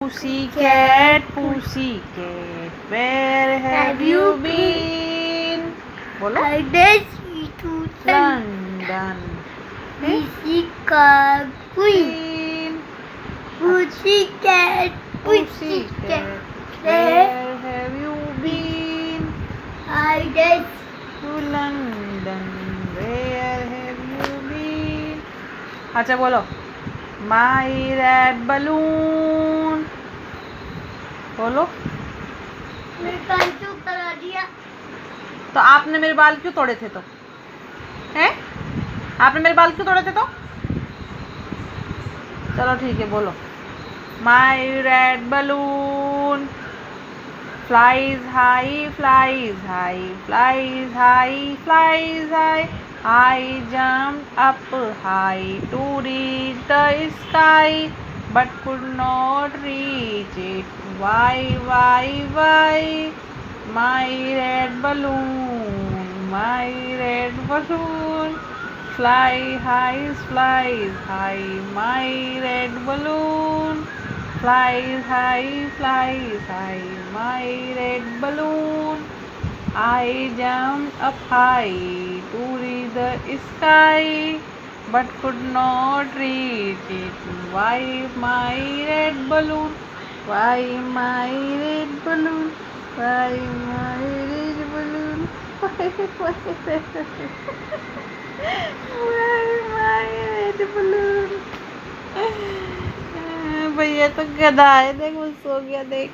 Pussycat, pussycat, where have you been? बोलो. I did to London. Pussycat, Queen. pussycat, Pussycat, where have you been? I did To London. Where have you been? अच्छा बोलो. My red balloon. बोलो. मैं कंचू करा दिया. तो आपने मेरे बाल क्यों तोड़े थे तो? हैं? आपने मेरे बाल क्यों तोड़े थे तो? चलो ठीक है बोलो. My red balloon flies high, flies high, flies high, flies high. I jumped up high to reach the sky, but could not reach it. Why? My red balloon, my red balloon. Flies high, my red balloon. Flies high, my red balloon. I jumped up high to reach the sky, but could not reach it. Why my red balloon? Why my red balloon? Why my red balloon? Why my red balloon? भैया तो गधा है, देख वो सो गया देख.